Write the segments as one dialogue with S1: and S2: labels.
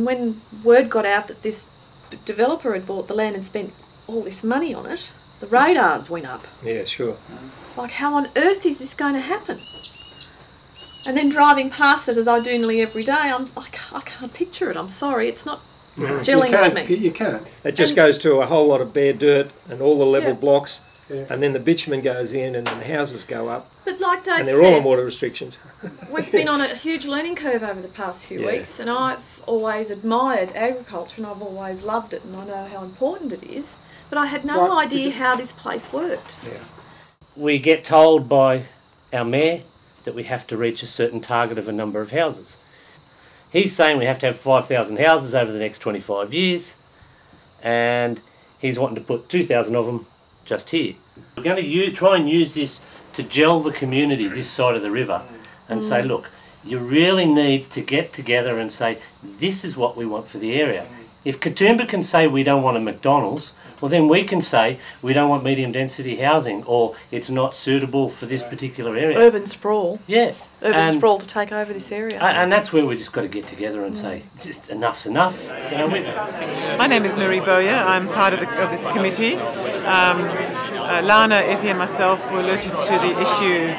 S1: When word got out that this developer had bought the land and spent all this money on it, the radars went up.
S2: Yeah, sure.
S1: Like, how on earth is this going to happen? And then driving past it, as I do nearly every day, I can't picture it. I'm sorry, it's not gelling with me.
S3: You can't.
S2: It just goes to a whole lot of bare dirt and all the level blocks,
S3: Yeah.
S2: and then the bitumen goes in and then the houses go up.
S1: But like Dave
S2: And they're all on
S1: said,
S2: water restrictions.
S1: we've been on a huge learning curve over the past few weeks, and I've always admired agriculture and I've always loved it, and I know how important it is, but I had no idea how this place worked.
S2: Yeah.
S4: We get told by our mayor that we have to reach a certain target of a number of houses. He's saying we have to have 5,000 houses over the next 25 years, and he's wanting to put 2,000 of them just here. We're going to try and use this to gel the community this side of the river and say, look, you really need to get together and say, this is what we want for the area. If Katoomba can say we don't want a McDonald's, well then we can say we don't want medium density housing, or it's not suitable for this particular area.
S1: Urban sprawl.
S4: Yeah.
S1: Urban sprawl to take over this area.
S4: And that's where we just got to get together and say, enough's enough. You know,
S5: my name is Marie Bowyer. I'm part of this committee. Lana, Izzy and myself were alerted to the issue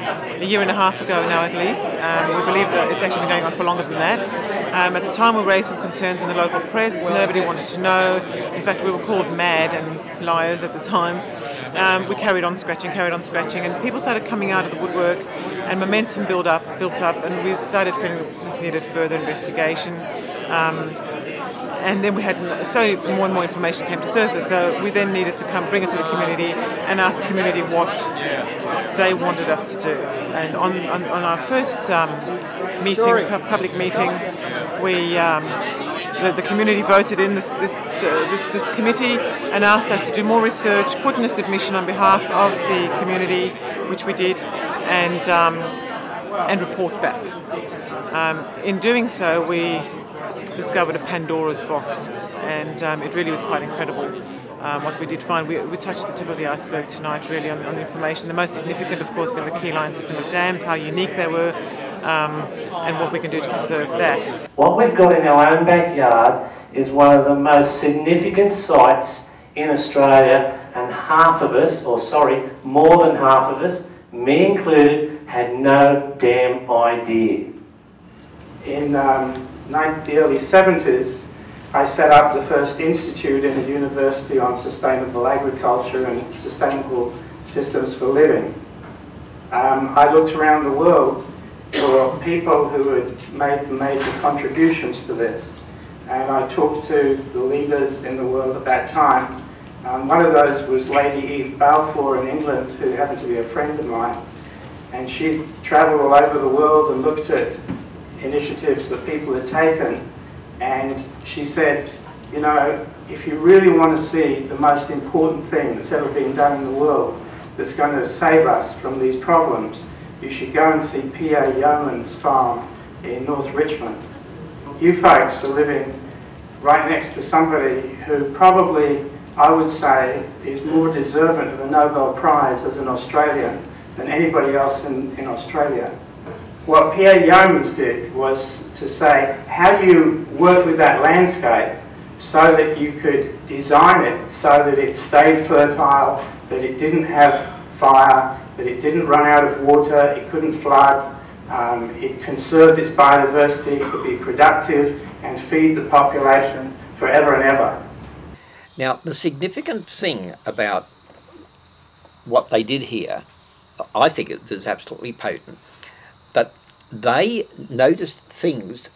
S5: a year and a half ago now at least. We believe that it's actually been going on for longer than that. At the time we raised some concerns in the local press. Nobody wanted to know. In fact, we were called mad and liars at the time. We carried on scratching, and people started coming out of the woodwork, and momentum built up, and we started feeling that this needed further investigation. And then we had more and more information came to surface, so we then needed to bring it to the community and ask the community what they wanted us to do. And on our first public meeting, we the community voted in this committee and asked us to do more research, put in a submission on behalf of the community, which we did, and report back. In doing so, we discovered a Pandora's box, and it really was quite incredible what we did find. We touched the tip of the iceberg tonight really on the information. The most significant, of course, being the Keyline System of dams, how unique they were, and what we can do to preserve that.
S4: What we've got in our own backyard is one of the most significant sites in Australia, and half of us, or sorry, more than half of us, me included, had no damn idea.
S6: In the early 70s, I set up the first institute in a university on sustainable agriculture and sustainable systems for living. I looked around the world for people who had made major contributions to this, and I talked to the leaders in the world at that time. One of those was Lady Eve Balfour in England, who happened to be a friend of mine, and she'd travelled all over the world and looked at initiatives that people had taken, and she said, you know, if you really want to see the most important thing that's ever been done in the world that's going to save us from these problems, you should go and see P.A. Yeoman's farm in North Richmond. You folks are living right next to somebody who probably, I would say, is more deserving of a Nobel Prize as an Australian than anybody else in Australia. What P.A. Yeomans did was to say, how do you work with that landscape so that you could design it so that it stayed fertile, that it didn't have fire, that it didn't run out of water, it couldn't flood, it conserved its biodiversity, it could be productive and feed the population forever and ever.
S7: Now, the significant thing about what they did here, I think it is absolutely potent, but they noticed things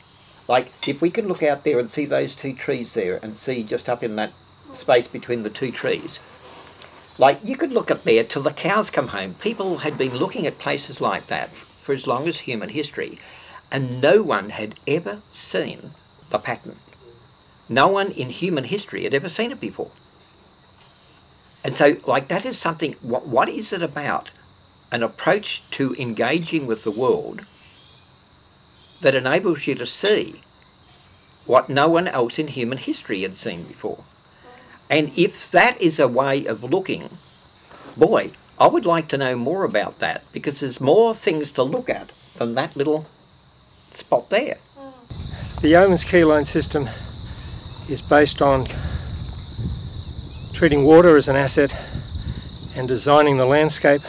S7: like, if we can look out there and see those two trees there and see just up in that space between the two trees, like you could look up there till the cows come home. People had been looking at places like that for as long as human history, and no one had ever seen the pattern. No one in human history had ever seen it before. And so, like, that is something, what is it about an approach to engaging with the world that enables you to see what no one else in human history had seen before? And if that is a way of looking, boy, I would like to know more about that, because there's more things to look at than that little spot there.
S2: The Yeoman's Keyline System is based on treating water as an asset and designing the landscape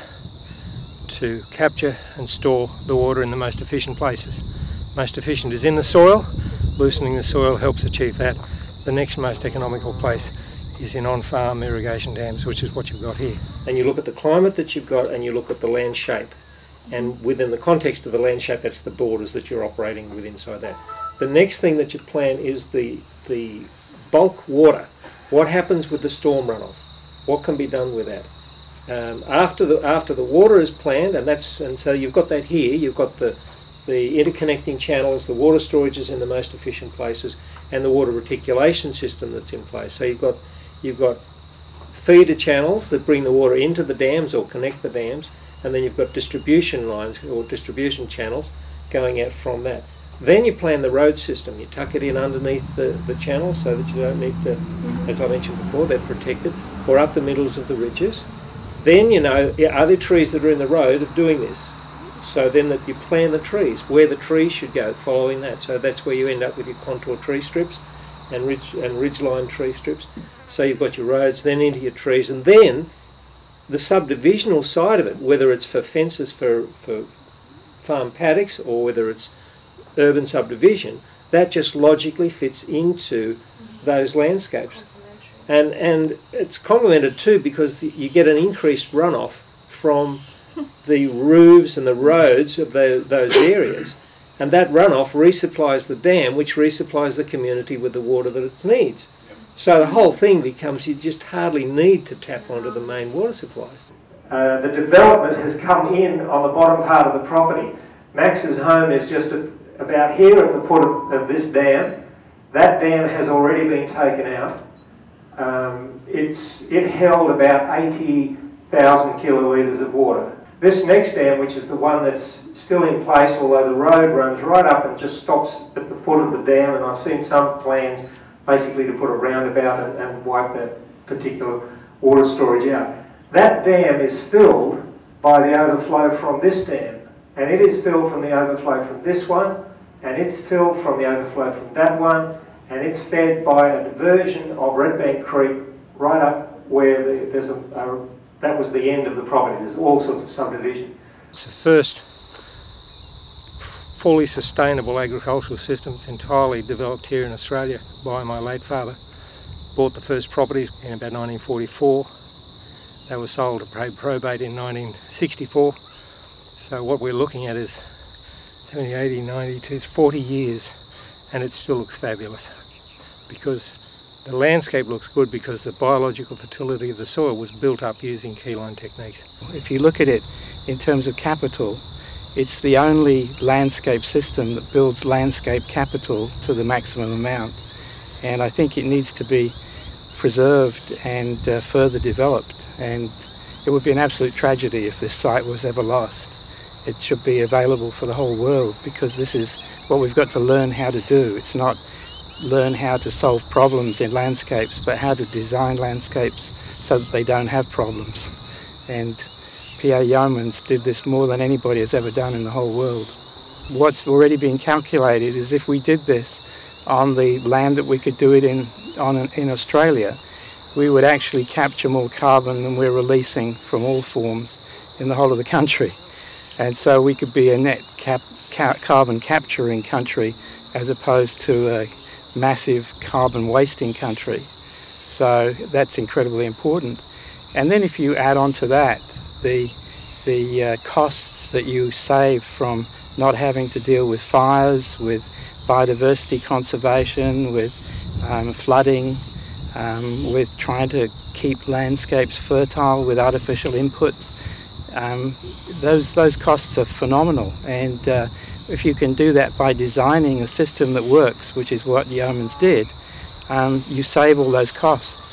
S2: to capture and store the water in the most efficient places. Most efficient is in the soil. Loosening the soil helps achieve that. The next most economical place is in on-farm irrigation dams, which is what you've got here. And you look at the climate that you've got and you look at the land shape. And within the context of the land shape, that's the borders that you're operating with inside that. The next thing that you plan is the bulk water. What happens with the storm runoff? What can be done with that? After the water is planned, and so you've got that here. You've got the interconnecting channels, the water storages in the most efficient places, and the water reticulation system that's in place. So you've got feeder channels that bring the water into the dams or connect the dams, and then you've got distribution lines or distribution channels going out from that. Then you plan the road system. You tuck it in underneath the channels so that you don't need to, as I mentioned before, they're protected, or up the middles of the ridges. Then you know, are there trees that are in the road of doing this? So then that you plan the trees, where the trees should go, following that. So that's where you end up with your contour tree strips and ridgeline tree strips. So you've got your roads, then into your trees, and then the subdivisional side of it, whether it's for fences for farm paddocks or whether it's urban subdivision, that just logically fits into those landscapes. And it's complemented too because you get an increased runoff from the roofs and the roads of those areas, and that runoff resupplies the dam, which resupplies the community with the water that it needs. So the whole thing becomes, you just hardly need to tap onto the main water supplies. The development has come in on the bottom part of the property. Max's home is just about here at the foot of this dam. That dam has already been taken out. It held about 80,000 kilolitres of water. This next dam, which is the one that's still in place, although the road runs right up and just stops at the foot of the dam, and I've seen some plans basically to put a roundabout and wipe that particular water storage out. That dam is filled by the overflow from this dam, and it is filled from the overflow from this one, and it's filled from the overflow from that one, and it's fed by a diversion of Red Bank Creek right up where that was the end of the property. There's all sorts of subdivision. It's the first fully sustainable agricultural system. It's entirely developed here in Australia by my late father. Bought the first properties in about 1944. They were sold to probate in 1964. So what we're looking at is 70, 80, 90, 40 years, and it still looks fabulous because the landscape looks good because the biological fertility of the soil was built up using keyline techniques.
S3: If you look at it in terms of capital, it's the only landscape system that builds landscape capital to the maximum amount, and I think it needs to be preserved and further developed, and it would be an absolute tragedy if this site was ever lost. It should be available for the whole world because this is what we've got to learn how to do. It's not learn how to solve problems in landscapes, but how to design landscapes so that they don't have problems. And P.A. Yeomans did this more than anybody has ever done in the whole world. What's already been calculated is if we did this on the land that we could do it in Australia, we would actually capture more carbon than we're releasing from all forms in the whole of the country. And so we could be a net carbon capturing country as opposed to a massive carbon wasting country. So that's incredibly important. And then if you add on to that the costs that you save from not having to deal with fires, with biodiversity conservation, with flooding, with trying to keep landscapes fertile with artificial inputs, those costs are phenomenal. And if you can do that by designing a system that works, which is what Yeomans did, you save all those costs.